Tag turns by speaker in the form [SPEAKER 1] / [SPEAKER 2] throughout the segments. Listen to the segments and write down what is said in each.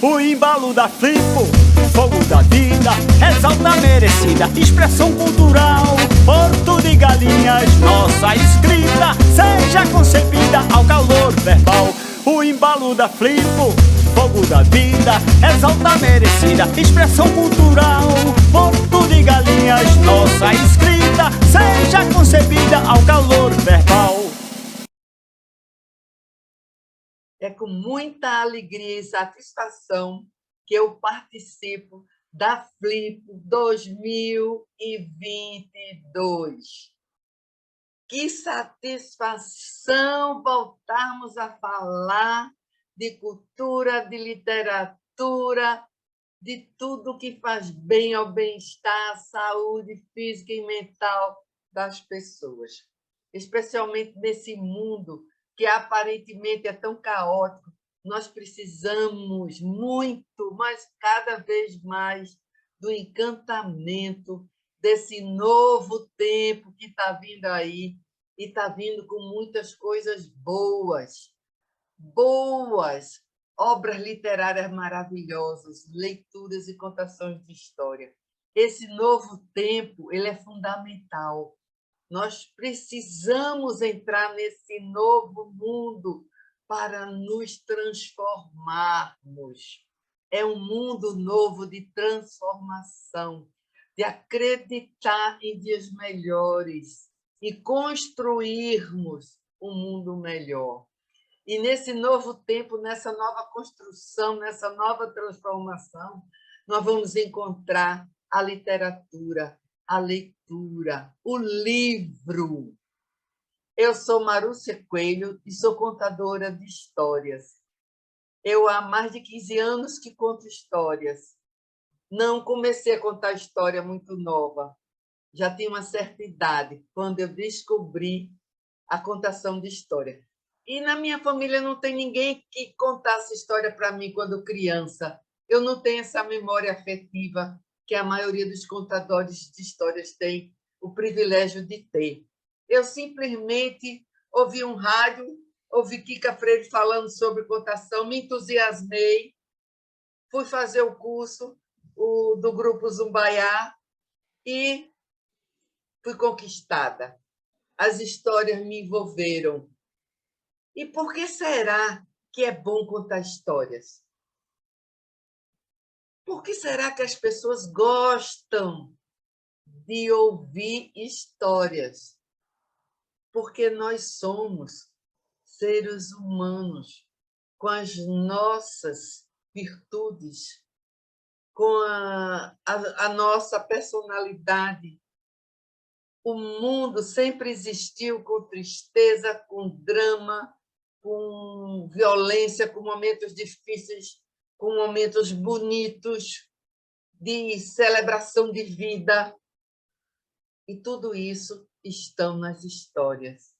[SPEAKER 1] o embalo da Flipo, fogo da vida, exalta merecida, expressão cultural, porto de galinhas, nossa escrita, seja concebida ao calor verbal. O embalo da Flipo, fogo da vida, exalta merecida, expressão cultural, porto de galinhas, nossa escrita, seja concebida ao calor verbal.
[SPEAKER 2] É com muita alegria e satisfação que eu participo da Flipo 2022. Que satisfação voltarmos a falar de cultura, de literatura, de tudo que faz bem ao bem-estar, à saúde física e mental das pessoas, especialmente nesse mundo que aparentemente é tão caótico. Nós precisamos muito, mas cada vez mais, do encantamento desse novo tempo que está vindo aí, e está vindo com muitas coisas boas, obras literárias maravilhosas, leituras e contações de história. Esse novo tempo ele é fundamental. Nós precisamos entrar nesse novo mundo para nos transformarmos. É um mundo novo de transformação, de acreditar em dias melhores e construirmos um mundo melhor. E nesse novo tempo, nessa nova construção, nessa nova transformação, nós vamos encontrar a literatura, a leitura, o livro. Eu sou Marúcia Coelho e sou contadora de histórias. Eu há mais de 15 anos que conto histórias. Não comecei a contar história muito nova. Já tinha uma certa idade quando eu descobri a contação de história. E na minha família não tem ninguém que contasse história para mim quando criança. Eu não tenho essa memória afetiva que a maioria dos contadores de histórias tem o privilégio de ter. Eu simplesmente ouvi um rádio, ouvi Kika Freire falando sobre contação, me entusiasmei, fui fazer o curso do Grupo Zumbaiá e fui conquistada. As histórias me envolveram. E por que será que é bom contar histórias? Por que será que as pessoas gostam de ouvir histórias? Porque nós somos seres humanos com as nossas virtudes, com a nossa personalidade. O mundo sempre existiu com tristeza, com drama, com violência, com momentos difíceis, com momentos bonitos, de celebração de vida. E tudo isso estão nas histórias.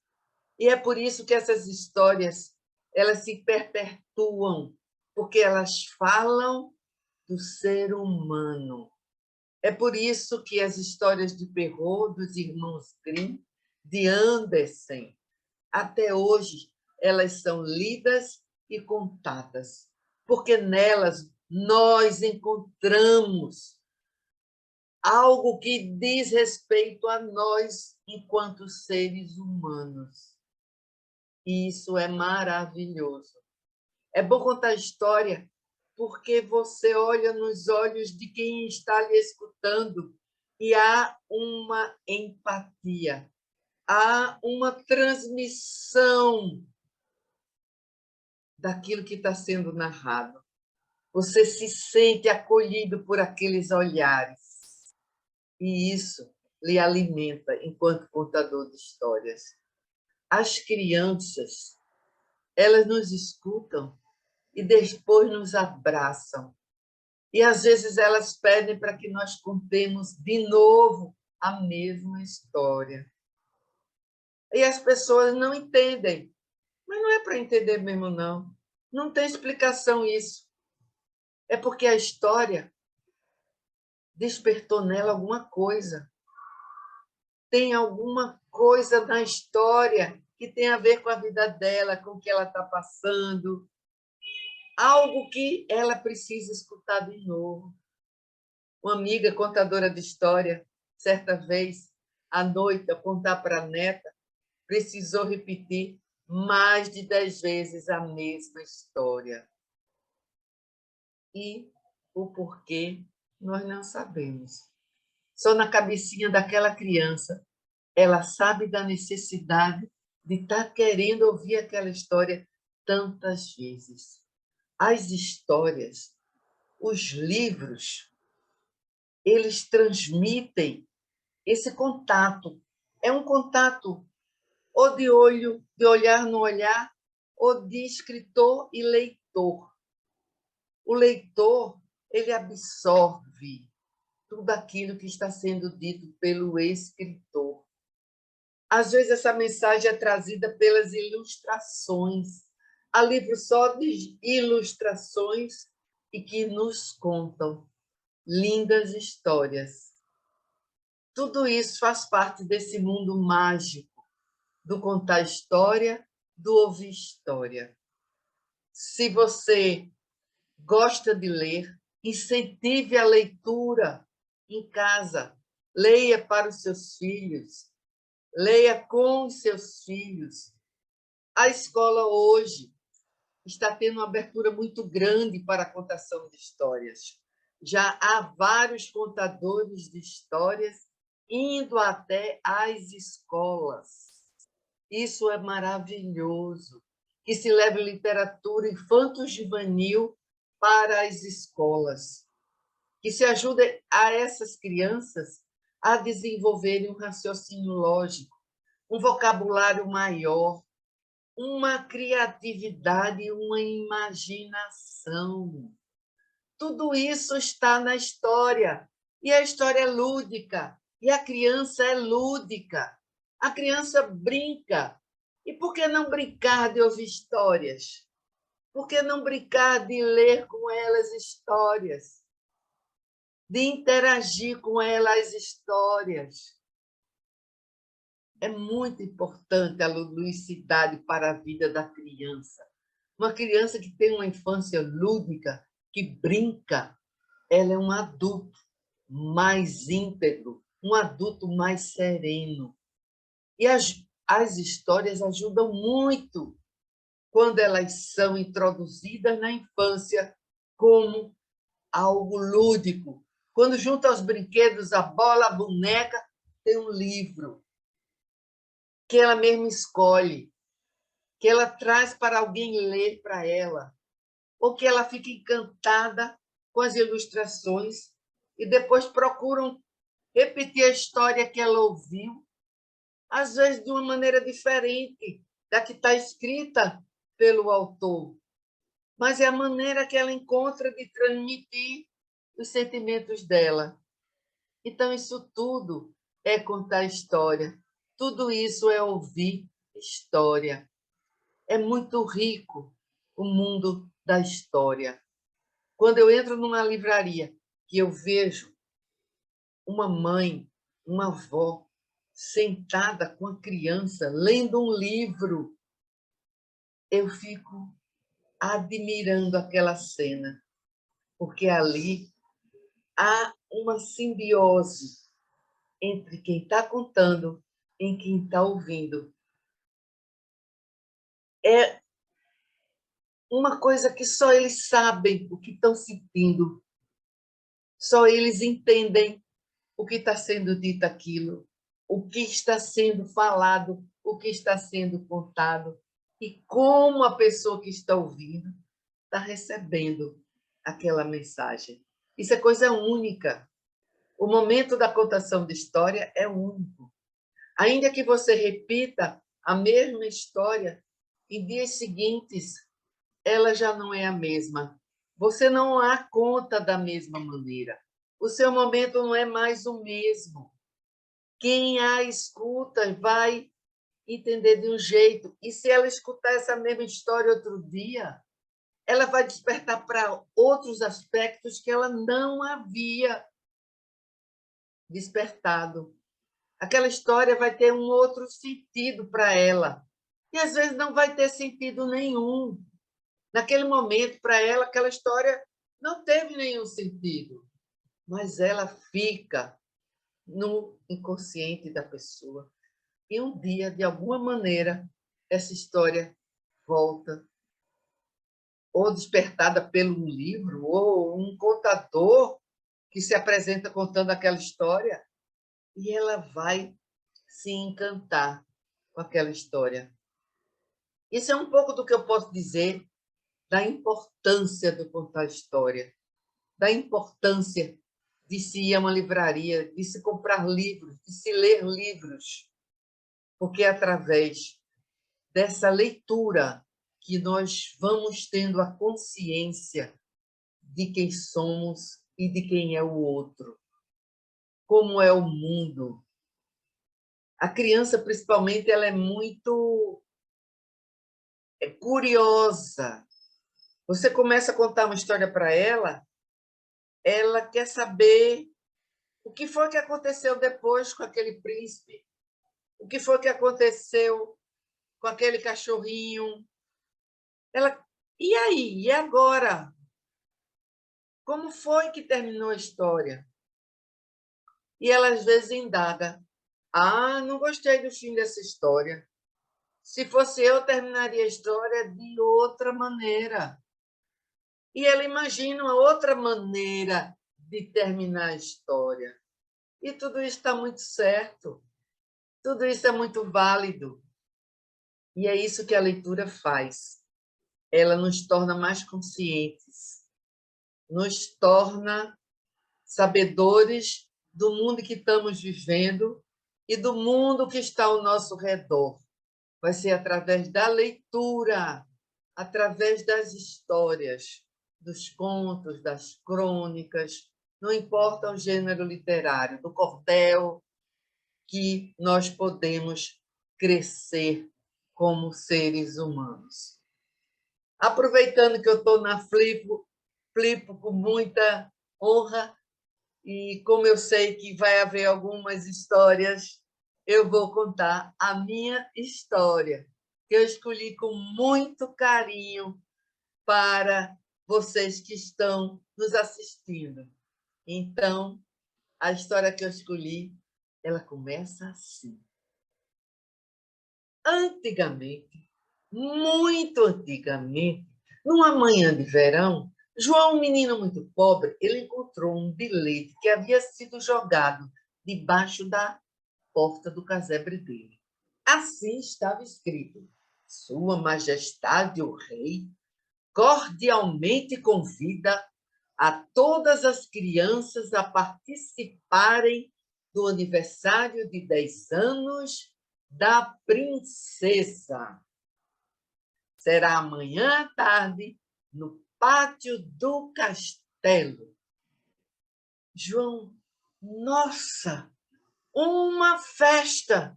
[SPEAKER 2] E é por isso que essas histórias elas se perpetuam, porque elas falam do ser humano. É por isso que as histórias de Perrault, dos irmãos Grimm, de Andersen, até hoje, elas são lidas e contadas, porque nelas nós encontramos algo que diz respeito a nós enquanto seres humanos. E isso é maravilhoso. É bom contar história porque você olha nos olhos de quem está lhe escutando e há uma empatia, há uma transmissão daquilo que está sendo narrado. Você se sente acolhido por aqueles olhares. E isso lhe alimenta enquanto contador de histórias. As crianças, elas nos escutam e depois nos abraçam. E, às vezes, elas pedem para que nós contemos de novo a mesma história. E as pessoas não entendem. Mas não é para entender mesmo, não. Não tem explicação isso. É porque a história despertou nela alguma coisa. Tem alguma coisa na história que tem a ver com a vida dela, com o que ela está passando. algo que ela precisa escutar de novo. Uma amiga contadora de história, certa vez, à noite, ao contar para a neta, precisou repetir mais de 10 vezes a mesma história. E o porquê nós não sabemos. Só na cabecinha daquela criança ela sabe da necessidade de estar querendo ouvir aquela história tantas vezes. As histórias, os livros, eles transmitem esse contato. É um contato ou de olho, de olhar no olhar, ou de escritor e leitor. O leitor, ele absorve tudo aquilo que está sendo dito pelo escritor. Às vezes, essa mensagem é trazida pelas ilustrações. Há livros só de ilustrações e que nos contam lindas histórias. Tudo isso faz parte desse mundo mágico do contar história, do ouvir história. Se você gosta de ler, incentive a leitura em casa. Leia para os seus filhos, leia com os seus filhos. A escola hoje está tendo uma abertura muito grande para a contação de histórias. Já há vários contadores de histórias indo até às escolas. Isso é maravilhoso, que se leve literatura infanto-juvenil para as escolas, que se ajude a essas crianças a desenvolverem um raciocínio lógico, um vocabulário maior, uma criatividade, uma imaginação. Tudo isso está na história, e a história é lúdica, e a criança é lúdica. A criança brinca. E por que não brincar de ouvir histórias? Por que não brincar de ler com elas histórias? De interagir com elas histórias? É muito importante a ludicidade para a vida da criança. Uma criança que tem uma infância lúdica, que brinca, ela é um adulto mais íntegro, um adulto mais sereno. E as histórias ajudam muito quando elas são introduzidas na infância como algo lúdico. Quando junto aos brinquedos, a bola, a boneca, tem um livro que ela mesma escolhe, que ela traz para alguém ler para ela, ou que ela fica encantada com as ilustrações e depois procuram repetir a história que ela ouviu, às vezes de uma maneira diferente da que está escrita pelo autor, mas é a maneira que ela encontra de transmitir os sentimentos dela. Então, isso tudo é contar história, tudo isso é ouvir história. É muito rico o mundo da história. Quando eu entro numa livraria que eu vejo uma mãe, uma avó, sentada com a criança, lendo um livro, eu fico admirando aquela cena, porque ali há uma simbiose entre quem está contando e quem está ouvindo. É uma coisa que só eles sabem o que estão sentindo, só eles entendem o que está sendo dito aquilo, o que está sendo falado, o que está sendo contado, e como a pessoa que está ouvindo está recebendo aquela mensagem. Isso é coisa única. O momento da contação de história é único. Ainda que você repita a mesma história, em dias seguintes, ela já não é a mesma. Você não a conta da mesma maneira. O seu momento não é mais o mesmo. Quem a escuta vai entender de um jeito. E se ela escutar essa mesma história outro dia, ela vai despertar para outros aspectos que ela não havia despertado. Aquela história vai ter um outro sentido para ela. E, às vezes, não vai ter sentido nenhum. Naquele momento, para ela, aquela história não teve nenhum sentido, mas ela fica no inconsciente da pessoa. E um dia, de alguma maneira, essa história volta, ou despertada pelo livro, ou um contador que se apresenta contando aquela história, e ela vai se encantar com aquela história. Isso é um pouco do que eu posso dizer da importância do contar história, da importância de se ir a uma livraria, de se comprar livros, de se ler livros, porque é através dessa leitura que nós vamos tendo a consciência de quem somos e de quem é o outro, como é o mundo. A criança, principalmente, ela é muito curiosa. Você começa a contar uma história para ela quer saber o que foi que aconteceu depois com aquele príncipe, o que foi que aconteceu com aquele cachorrinho. E aí? E agora? Como foi que terminou a história? E ela, às vezes, indaga. Não gostei do fim dessa história. Se fosse eu, terminaria a história de outra maneira. E ela imagina uma outra maneira de terminar a história. E tudo isso está muito certo. Tudo isso é muito válido. E é isso que a leitura faz. Ela nos torna mais conscientes, nos torna sabedores do mundo que estamos vivendo e do mundo que está ao nosso redor. Vai ser através da leitura, através das histórias, dos contos, das crônicas, não importa o gênero literário, do cordel, que nós podemos crescer como seres humanos. Aproveitando que eu estou na Flipo com muita honra, e como eu sei que vai haver algumas histórias, eu vou contar a minha história, que eu escolhi com muito carinho para vocês que estão nos assistindo. Então, a história que eu escolhi, ela começa assim. Antigamente, muito antigamente, numa manhã de verão, João, um menino muito pobre, ele encontrou um bilhete que havia sido jogado debaixo da porta do casebre dele. Assim estava escrito: Sua Majestade o Rei cordialmente convida a todas as crianças a participarem do aniversário de 10 anos da princesa. Será amanhã à tarde, no pátio do castelo. João, nossa, uma festa!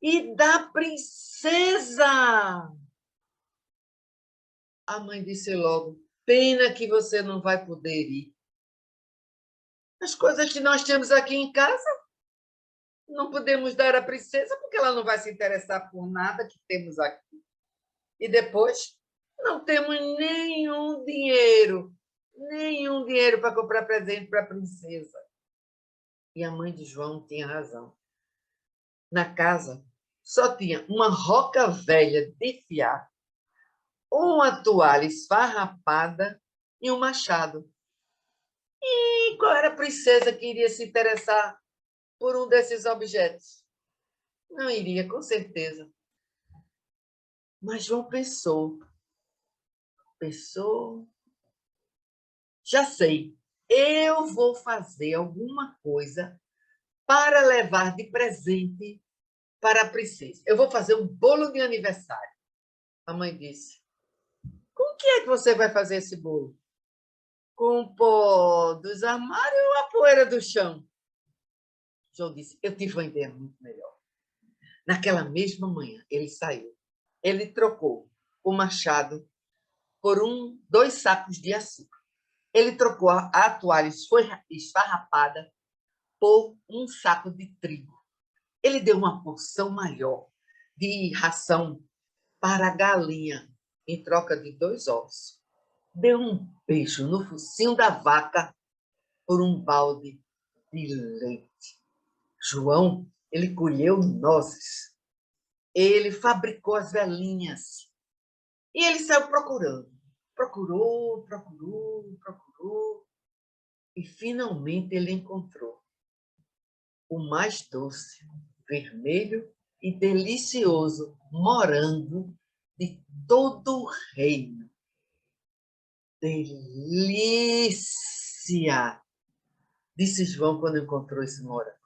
[SPEAKER 2] E da princesa! A mãe disse logo: pena que você não vai poder ir. As coisas que nós temos aqui em casa, não podemos dar à princesa, porque ela não vai se interessar por nada que temos aqui. E depois, não temos nenhum dinheiro para comprar presente para a princesa. E a mãe de João tinha razão. Na casa, só tinha uma roca velha de fiar, uma toalha esfarrapada e um machado. E qual era a princesa que iria se interessar por um desses objetos? Não iria, com certeza. Mas João pensou, já sei, eu vou fazer alguma coisa para levar de presente para a princesa. Eu vou fazer um bolo de aniversário. A mãe disse: com que é que você vai fazer esse bolo? Com o pó dos armários ou a poeira do chão? João disse: eu tive uma ideia muito melhor. Naquela mesma manhã, ele saiu. Ele trocou o machado por 2 sacos de açúcar. Ele trocou a toalha esfarrapada por um saco de trigo. Ele deu uma porção maior de ração para a galinha. em troca de 2 ovos. Deu um beijo no focinho da vaca por um balde de leite. João, ele colheu nozes. Ele fabricou as velinhas. E ele saiu procurando. Procurou. E, finalmente, ele encontrou o mais doce, vermelho e delicioso morango de todo o reino. Delícia! Disse João quando encontrou esse morango.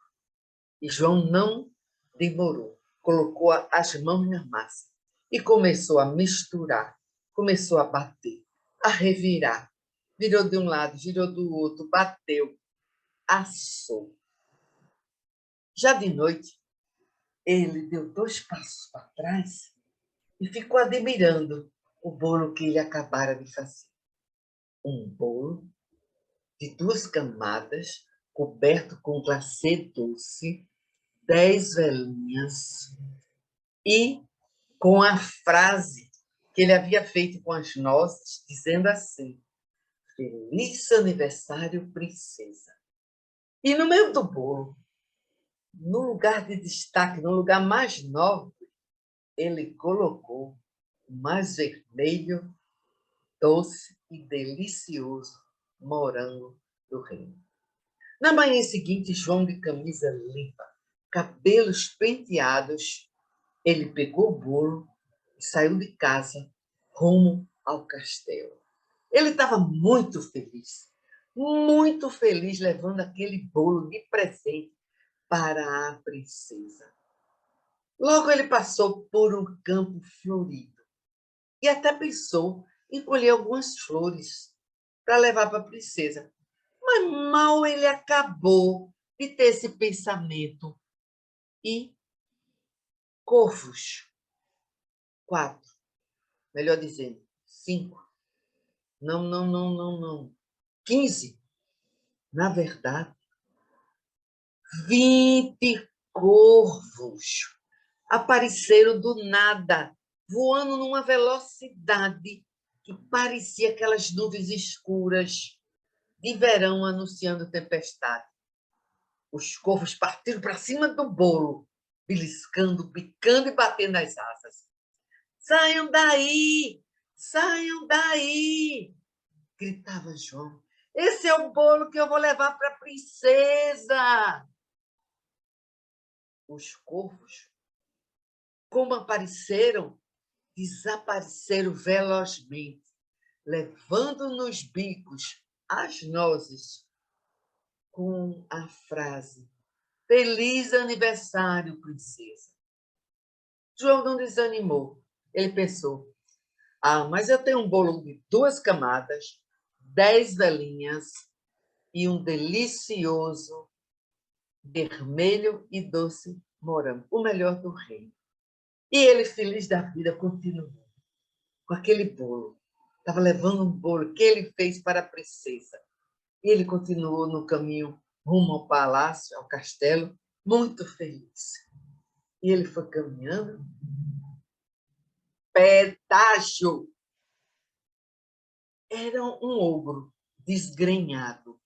[SPEAKER 2] E João não demorou. Colocou as mãos na massa e começou a misturar, começou a bater, a revirar. Virou de um lado, virou do outro, bateu, assou. Já de noite, ele deu 2 passos para trás e ficou admirando o bolo que ele acabara de fazer. Um bolo de 2 camadas, coberto com glacê doce, 10 velinhas e com a frase que ele havia feito com as nozes, dizendo assim: Feliz aniversário, princesa. E no meio do bolo, no lugar de destaque, no lugar mais nobre, ele colocou o mais vermelho, doce e delicioso morango do reino. Na manhã seguinte, João, de camisa limpa, cabelos penteados, ele pegou o bolo e saiu de casa rumo ao castelo. Ele estava muito feliz, levando aquele bolo de presente para a princesa. Logo ele passou por um campo florido e até pensou em colher algumas flores para levar para a princesa. Mas mal ele acabou de ter esse pensamento e corvos, 4, melhor dizendo, 5, não, 15, na verdade, 20 corvos apareceram do nada, voando numa velocidade que parecia aquelas nuvens escuras de verão anunciando tempestade. Os corvos partiram para cima do bolo, beliscando, picando e batendo as asas. Saiam daí! Saiam daí! Gritava João. Esse é o bolo que eu vou levar para a princesa! Os corvos, como apareceram, desapareceram velozmente, levando nos bicos as nozes com a frase: Feliz aniversário, princesa. João não desanimou. Ele pensou: mas eu tenho um bolo de 2 camadas, 10 velinhas e um delicioso vermelho e doce morango, o melhor do reino. E ele, feliz da vida, continuou com aquele bolo. Estava levando um bolo que ele fez para a princesa. E ele continuou no caminho rumo ao palácio, ao castelo, muito feliz. E ele foi caminhando. Pedágio! Era um ogro desgrenhado.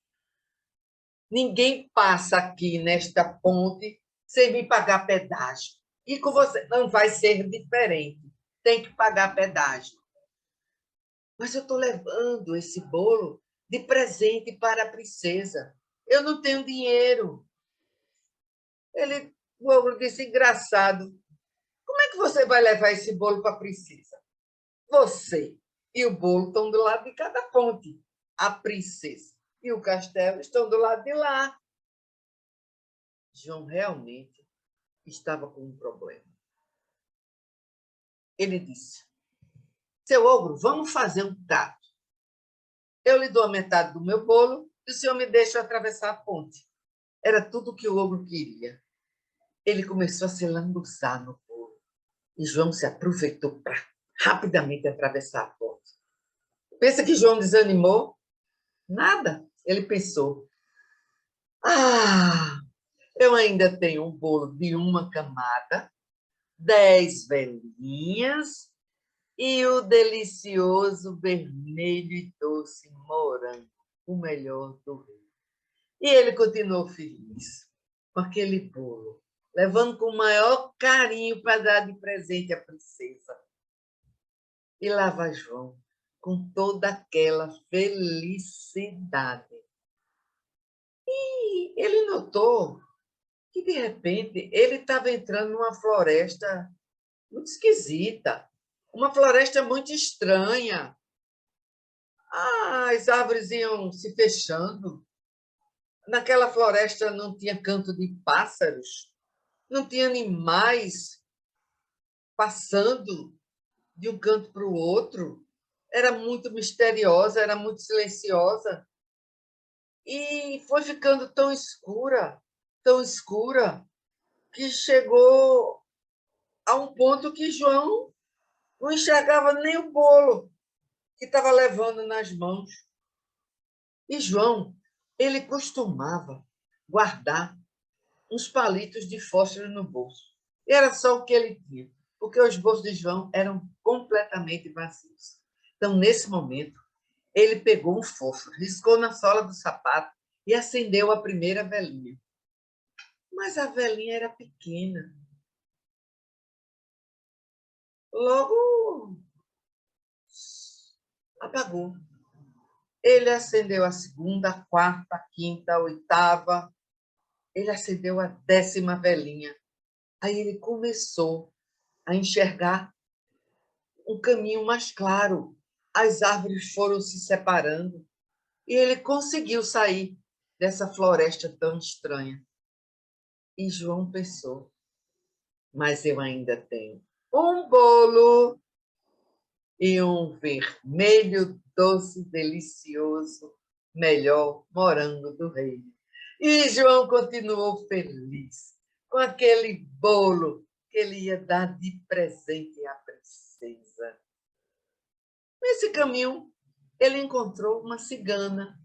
[SPEAKER 2] Ninguém passa aqui nesta ponte sem me pagar pedágio. E com você não vai ser diferente. Tem que pagar pedágio. Mas eu estou levando esse bolo de presente para a princesa. Eu não tenho dinheiro. O ogro disse: engraçado. Como é que você vai levar esse bolo para a princesa? Você e o bolo estão do lado de cada ponte. A princesa e o castelo estão do lado de lá. João realmente estava com um problema. Ele disse: seu ogro, vamos fazer um trato. Eu lhe dou a metade do meu bolo e o senhor me deixa atravessar a ponte. Era tudo o que o ogro queria. Ele começou a se lambuzar no bolo e João se aproveitou para rapidamente atravessar a ponte. Pensa que João desanimou? Nada. Ele pensou: eu ainda tenho um bolo de 1 camada, 10 velinhas e o delicioso vermelho e doce morango, o melhor do reino. E ele continuou feliz com aquele bolo, levando com o maior carinho para dar de presente à princesa. E lá vai João, com toda aquela felicidade. E ele notou que, de repente, ele estava entrando numa floresta muito esquisita, uma floresta muito estranha. As árvores iam se fechando. Naquela floresta não tinha canto de pássaros, não tinha animais passando de um canto para o outro. Era muito misteriosa, era muito silenciosa. E foi ficando tão escura, que chegou a um ponto que João não enxergava nem o bolo que estava levando nas mãos. E João, ele costumava guardar uns palitos de fósforo no bolso. E era só o que ele tinha, porque os bolsos de João eram completamente vazios. Então, nesse momento, ele pegou um fósforo, riscou na sola do sapato e acendeu a primeira velinha. Mas a velinha era pequena. Logo apagou. Ele acendeu a segunda, a quarta, a quinta, a oitava. Ele acendeu a 10ª velinha. Aí ele começou a enxergar um caminho mais claro. As árvores foram se separando e ele conseguiu sair dessa floresta tão estranha. E João pensou, mas eu ainda tenho um bolo e um vermelho doce, delicioso, melhor morango do reino. E João continuou feliz com aquele bolo que ele ia dar de presente à princesa. Nesse caminho, ele encontrou uma cigana.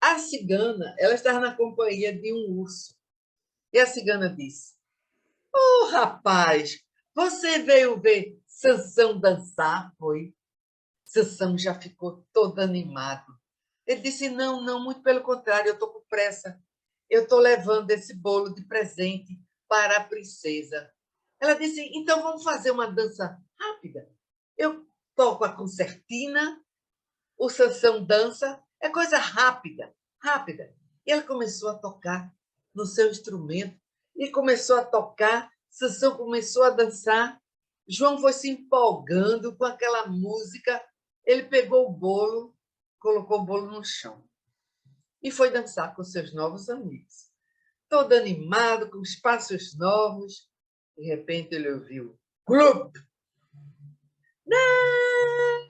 [SPEAKER 2] A cigana, ela estava na companhia de um urso. E a cigana disse, rapaz, você veio ver Sansão dançar, foi? Sansão já ficou todo animado. Ele disse, não, muito pelo contrário, eu estou com pressa. Eu estou levando esse bolo de presente para a princesa. Ela disse, então vamos fazer uma dança rápida. Eu toco a concertina, o Sansão dança, é coisa rápida. E ela começou a tocar no seu instrumento, e começou a tocar, Sansão começou a dançar, João foi se empolgando com aquela música, ele pegou o bolo, colocou o bolo no chão e foi dançar com seus novos amigos. Todo animado, com os passos novos, de repente ele ouviu club! Não!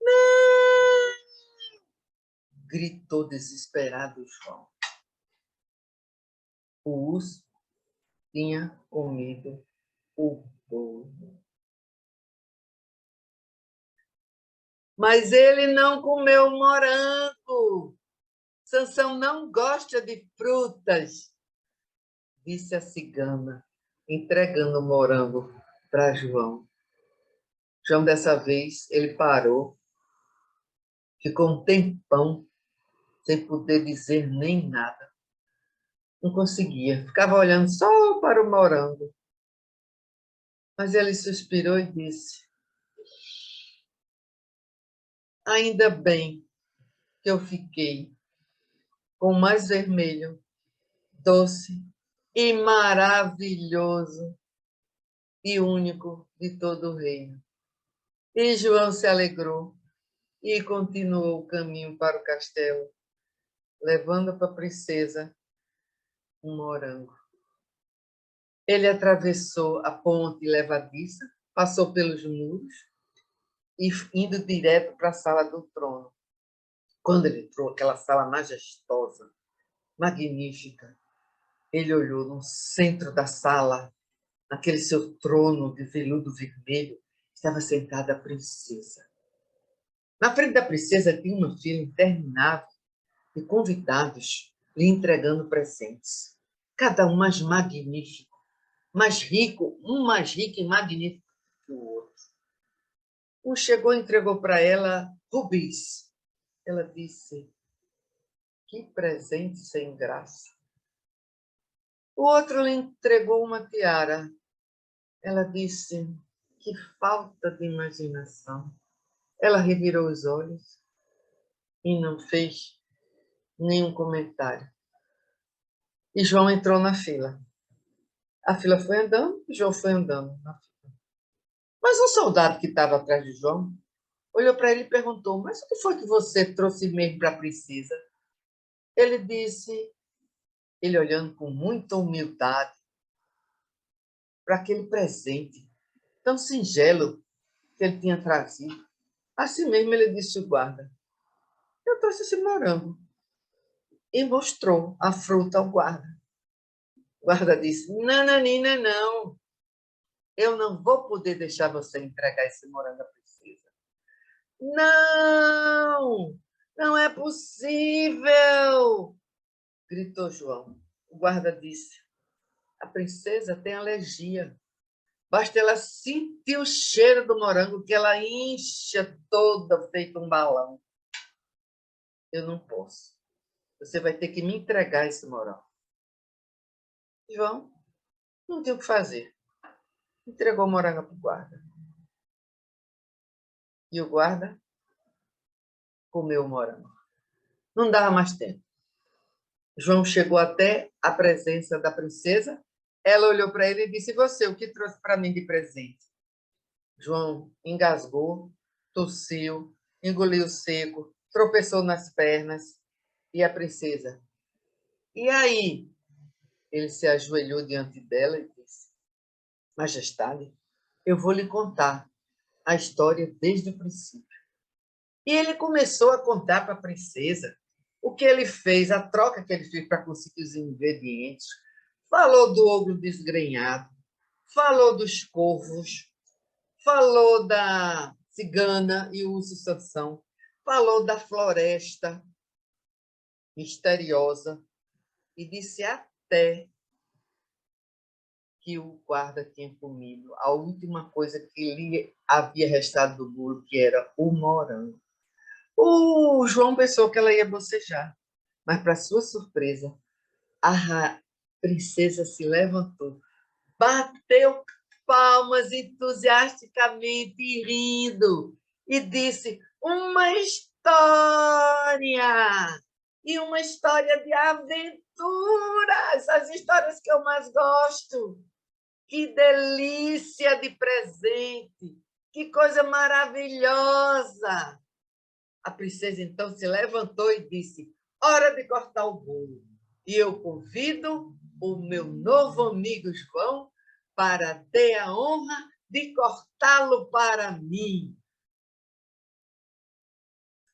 [SPEAKER 2] Não! Gritou desesperado João. O urso tinha comido o bolo. Mas ele não comeu morango. Sansão não gosta de frutas, disse a cigana, entregando o morango para João. João, dessa vez, ele parou, ficou um tempão sem poder dizer nem nada. Não conseguia, ficava olhando só para o morango. Mas ele suspirou e disse, ainda bem que eu fiquei com o mais vermelho, doce e maravilhoso e único de todo o reino. E João se alegrou e continuou o caminho para o castelo, levando para a princesa um morango. Ele atravessou a ponte levadiça, passou pelos muros e indo direto para a sala do trono. Quando ele entrou, aquela sala majestosa, magnífica, ele olhou no centro da sala, naquele seu trono de veludo vermelho, estava sentada a princesa. Na frente da princesa tinha uma fila interminável de convidados lhe entregando presentes. Cada um mais magnífico, mais rico, um mais rico e magnífico que o outro. Um chegou e entregou para ela rubis. Ela disse, que presente sem graça. O outro lhe entregou uma tiara. Ela disse, que falta de imaginação. Ela revirou os olhos e não fez nenhum comentário. E João entrou na fila. A fila foi andando, e João foi andando na fila. Mas um soldado que estava atrás de João olhou para ele e perguntou, mas o que foi que você trouxe mesmo para a princesa? Ele disse, ele olhando com muita humildade para aquele presente tão singelo que ele tinha trazido. Assim mesmo ele disse ao guarda, eu trouxe esse morango. E mostrou a fruta ao guarda. O guarda disse, nananina, não. Eu não vou poder deixar você entregar esse morango à princesa. Não, não é possível, gritou João. O guarda disse, a princesa tem alergia. Basta ela sentir o cheiro do morango que ela incha toda feito um balão. Eu não posso. Você vai ter que me entregar esse morango. João não tem o que fazer. Entregou o morango para o guarda. E o guarda comeu o morango. Não dava mais tempo. João chegou até a presença da princesa. Ela olhou para ele e disse, e você, o que trouxe para mim de presente? João engasgou, tossiu, engoliu seco, tropeçou nas pernas. E a princesa? E aí? Ele se ajoelhou diante dela e disse, Majestade, eu vou lhe contar a história desde o princípio. E ele começou a contar para a princesa o que ele fez, a troca que ele fez para conseguir os ingredientes. Falou do ogro desgrenhado, falou dos corvos, falou da cigana e o urso Sansão, falou da floresta misteriosa e disse até que o guarda tinha comido a última coisa que lhe havia restado do bolo, que era o morango. O João pensou que ela ia bocejar, mas, para sua surpresa, a princesa se levantou, bateu palmas entusiasticamente e rindo, e disse, uma história! E uma história de aventuras, as histórias que eu mais gosto. Que delícia de presente! Que coisa maravilhosa! A princesa, então, se levantou e disse, hora de cortar o bolo. E eu convido o meu novo amigo João para ter a honra de cortá-lo para mim.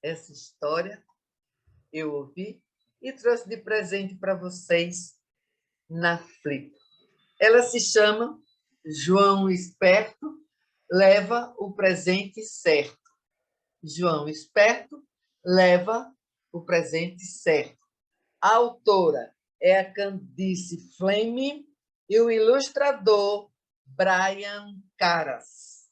[SPEAKER 2] Essa história eu ouvi e trouxe de presente para vocês na Flip. Ela se chama João Esperto leva o presente certo. João Esperto leva o presente certo. A autora é a Candice Fleming e o ilustrador Brian Caras.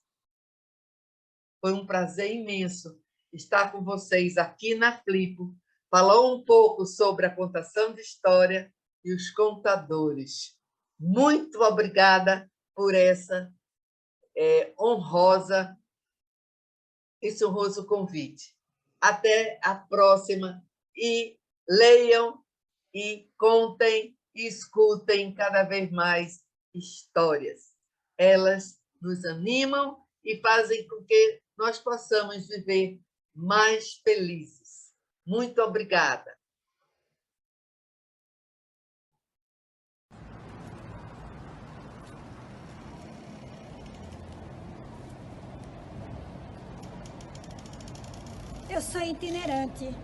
[SPEAKER 2] Foi um prazer imenso estar com vocês aqui na Flipo. Falou um pouco sobre a contação de história e os contadores. Muito obrigada por esse honroso convite. Até a próxima e leiam e contem e escutem cada vez mais histórias. Elas nos animam e fazem com que nós possamos viver mais felizes. Muito obrigada.
[SPEAKER 3] Eu sou itinerante.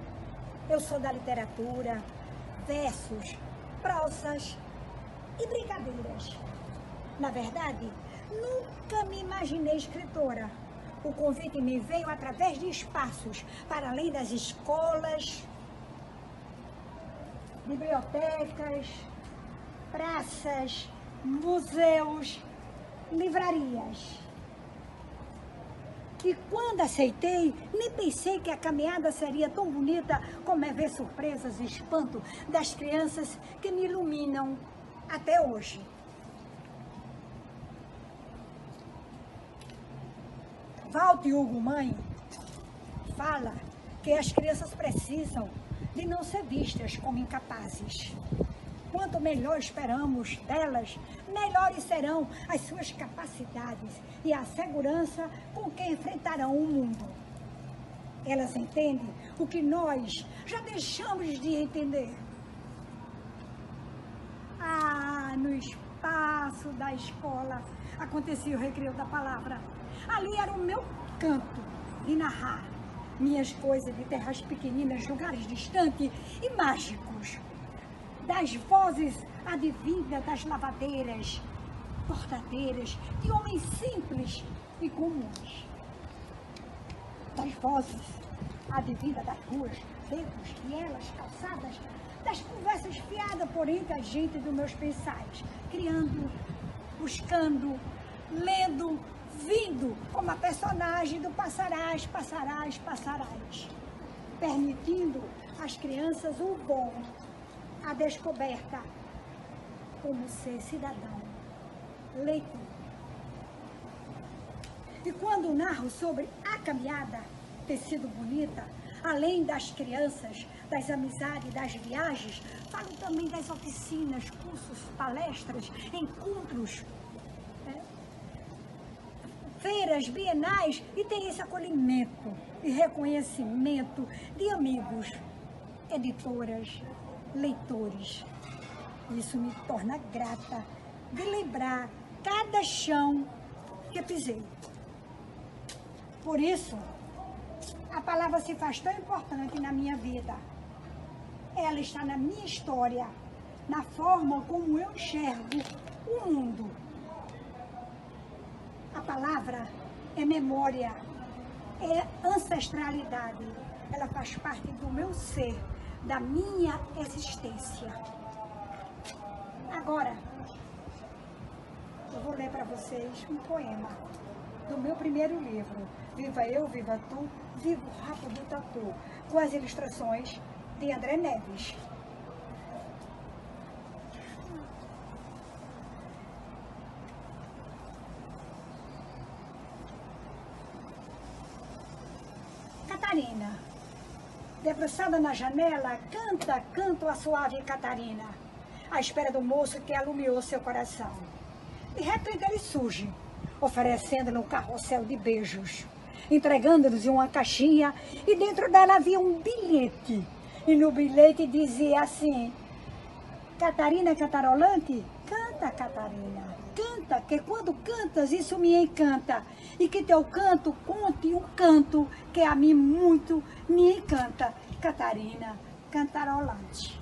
[SPEAKER 3] Eu sou da literatura, versos, prosas e brincadeiras. Na verdade, nunca me imaginei escritora. O convite me veio através de espaços, para além das escolas, bibliotecas, praças, museus, livrarias. E quando aceitei, nem pensei que a caminhada seria tão bonita como é ver surpresas e espanto das crianças que me iluminam até hoje. Walter Hugo Mãe fala que as crianças precisam de não ser vistas como incapazes. Quanto melhor esperamos delas, melhores serão as suas capacidades e a segurança com que enfrentarão o mundo. Elas entendem o que nós já deixamos de entender. No espaço da escola acontecia o recreio da palavra. Ali era o meu canto de narrar minhas coisas de terras pequeninas, lugares distantes e mágicos. Das vozes advindas das lavadeiras, bordadeiras, de homens simples e comuns. Das vozes advindas das ruas, becos, vielas, calçadas, das conversas fiadas por entre a gente dos meus pensares, criando, buscando, lendo, vindo como a personagem do Passarás, Passarás, Passarás, permitindo às crianças o bom, a descoberta, como ser cidadão, leitor. E quando narro sobre a caminhada ter sido bonita, além das crianças, das amizades, das viagens, falo também das oficinas, cursos, palestras, encontros, feiras, bienais, e tem esse acolhimento e reconhecimento de amigos, editoras, leitores. Isso me torna grata de lembrar cada chão que pisei. Por isso, a palavra se faz tão importante na minha vida. Ela está na minha história, na forma como eu enxergo o mundo. A palavra é memória, é ancestralidade. Ela faz parte do meu ser, da minha existência. Agora, eu vou ler para vocês um poema do meu primeiro livro, Viva Eu, Viva Tu, Viva o Rato do Tatu, com as ilustrações de André Neves. Catarina, debruçada na janela, canta, canto a suave Catarina, à espera do moço que alumiou seu coração. De repente ele surge, oferecendo-lhe um carrossel de beijos, entregando-nos uma caixinha, e dentro dela havia um bilhete. E no bilhete dizia assim: Catarina cantarolante, canta, Catarina, canta, que quando cantas isso me encanta, e que teu canto conte um canto que a mim muito me encanta. Catarina cantarolante.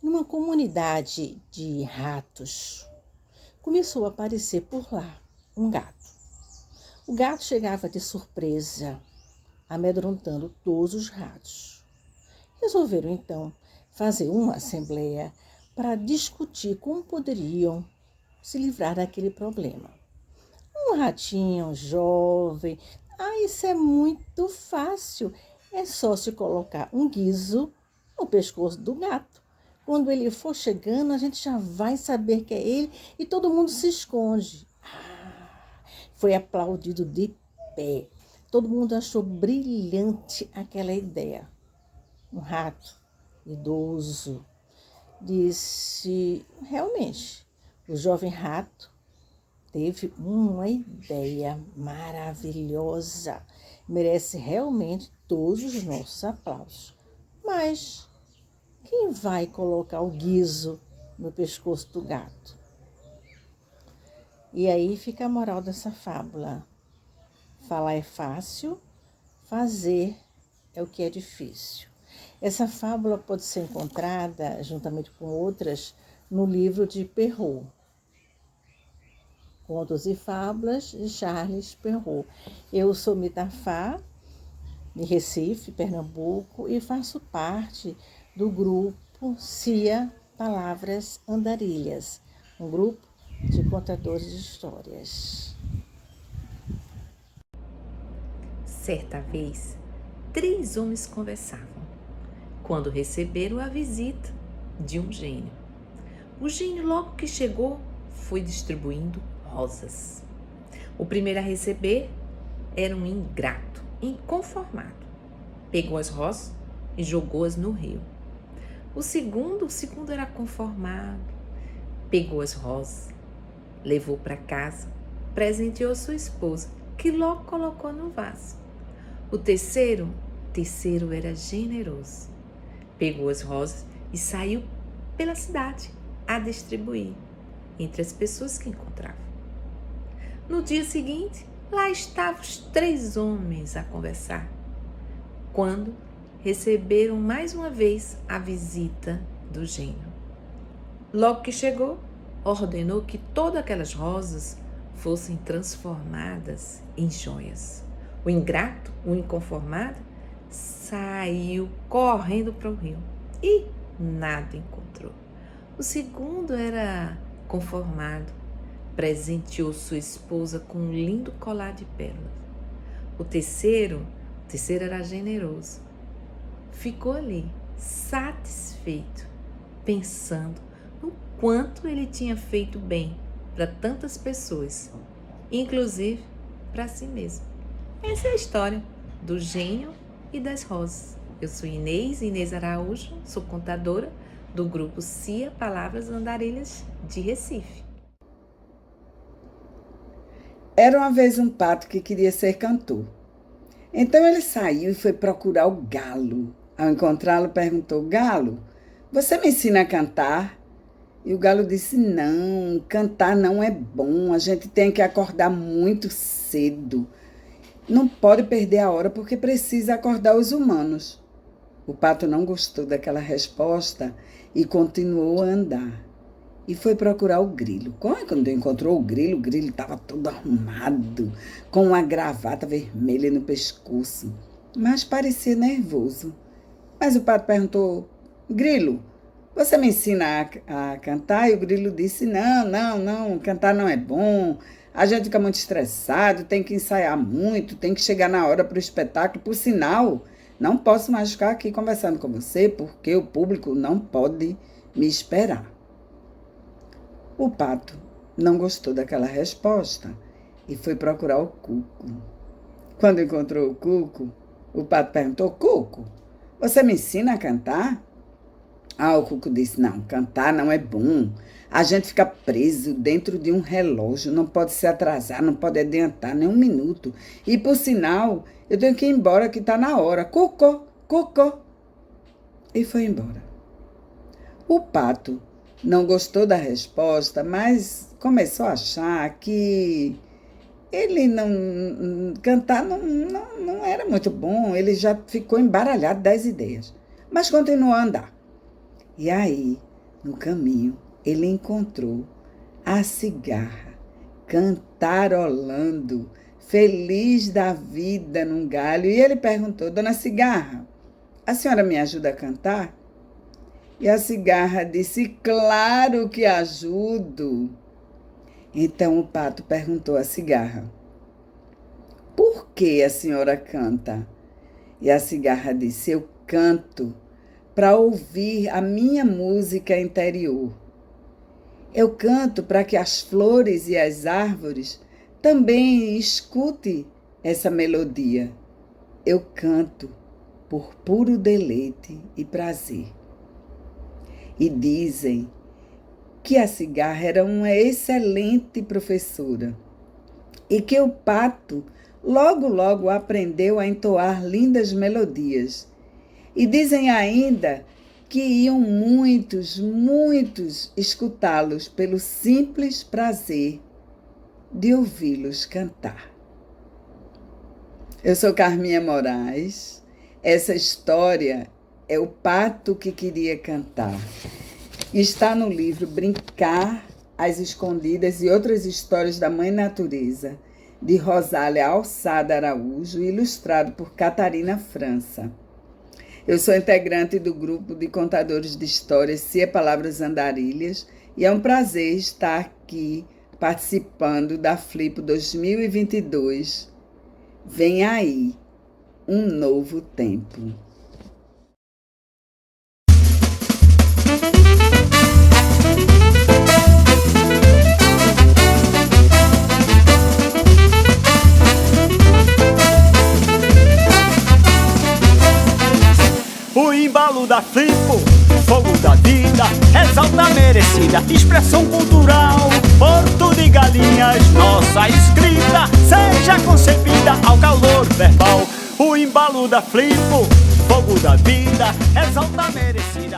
[SPEAKER 4] Numa comunidade de ratos, começou a aparecer por lá um gato. O gato chegava de surpresa, amedrontando todos os ratos. Resolveram então fazer uma assembleia para discutir como poderiam se livrar daquele problema. Um ratinho jovem, isso é muito fácil, é só se colocar um guizo no pescoço do gato. Quando ele for chegando, a gente já vai saber que é ele e todo mundo se esconde. Foi aplaudido de pé. Todo mundo achou brilhante aquela ideia. Um rato idoso disse: realmente, o jovem rato teve uma ideia maravilhosa. Merece realmente todos os nossos aplausos. Mas quem vai colocar o guizo no pescoço do gato? E aí fica a moral dessa fábula. Falar é fácil, fazer é o que é difícil. Essa fábula pode ser encontrada, juntamente com outras, no livro de Perrault. Contos e Fábulas de Charles Perrault. Eu sou Mita Fá de Recife, Pernambuco, e faço parte do grupo CIA Palavras Andarilhas, um grupo de contadores de histórias.
[SPEAKER 5] Certa vez, 3 homens conversavam, quando receberam a visita de um gênio. O gênio, logo que chegou, foi distribuindo rosas. O primeiro a receber era um ingrato, inconformado. Pegou as rosas e jogou-as no rio. O segundo era conformado. Pegou as rosas, levou para casa, presenteou sua esposa, que logo colocou no vaso. O terceiro era generoso. Pegou as rosas e saiu pela cidade a distribuir entre as pessoas que encontrava. No dia seguinte, lá estavam os 3 homens a conversar, quando receberam mais uma vez a visita do gênio. Logo que chegou, ordenou que todas aquelas rosas fossem transformadas em joias. O ingrato, o inconformado, saiu correndo para o rio e nada encontrou. O segundo era conformado, presenteou sua esposa com um lindo colar de pérolas. O terceiro era generoso. Ficou ali, satisfeito, pensando no quanto ele tinha feito bem para tantas pessoas, inclusive para si mesmo. Essa é a história do gênio e das rosas. Eu sou Inês Araújo, sou contadora do grupo CIA Palavras Andarilhas de Recife.
[SPEAKER 6] Era uma vez um pato que queria ser cantor. Então ele saiu e foi procurar o galo. Ao encontrá-lo, perguntou: Galo, você me ensina a cantar? E o galo disse: Não, cantar não é bom, a gente tem que acordar muito cedo. Não pode perder a hora porque precisa acordar os humanos. O pato não gostou daquela resposta e continuou a andar. E foi procurar o grilo. Quando encontrou o grilo estava todo arrumado, com uma gravata vermelha no pescoço, mas parecia nervoso. Mas o pato perguntou: Grilo, você me ensina a cantar? E o grilo disse: Não, cantar não é bom. A gente fica muito estressado, tem que ensaiar muito, tem que chegar na hora para o espetáculo. Por sinal, não posso mais ficar aqui conversando com você, porque o público não pode me esperar. O pato não gostou daquela resposta e foi procurar o cuco. Quando encontrou o cuco, o pato perguntou: Cuco, você me ensina a cantar? O cuco disse: Não, cantar não é bom. A gente fica preso dentro de um relógio, não pode se atrasar, não pode adiantar nem um minuto. E, por sinal, eu tenho que ir embora, que está na hora. Cuco, cuco. E foi embora. O pato não gostou da resposta, mas começou a achar que ele cantar não era muito bom. Ele já ficou embaralhado das ideias, mas continuou a andar. E aí, no caminho, ele encontrou a cigarra cantarolando, feliz da vida num galho. E ele perguntou: Dona Cigarra, a senhora me ajuda a cantar? E a cigarra disse: Claro que ajudo. Então o pato perguntou à cigarra: Por que a senhora canta? E a cigarra disse: Eu canto para ouvir a minha música interior. Eu canto para que as flores e as árvores também escutem essa melodia. Eu canto por puro deleite e prazer. E dizem que a cigarra era uma excelente professora e que o pato logo aprendeu a entoar lindas melodias. E dizem ainda que iam muitos escutá-los pelo simples prazer de ouvi-los cantar. Eu sou Carminha Moraes. Essa história é O Pato que Queria Cantar. Está no livro Brincar às Escondidas e Outras Histórias da Mãe Natureza, de Rosália Alçada Araújo, ilustrado por Catarina França. Eu sou integrante do grupo de contadores de histórias Cia Palavras Andarilhas e é um prazer estar aqui participando da Flipo 2022. Vem aí um novo tempo.
[SPEAKER 1] O embalo da Flipo, fogo da vida, exalta merecida expressão cultural. Porto de Galinhas, nossa escrita, seja concebida ao calor verbal. O embalo da Flipo, fogo da vida, exalta merecida.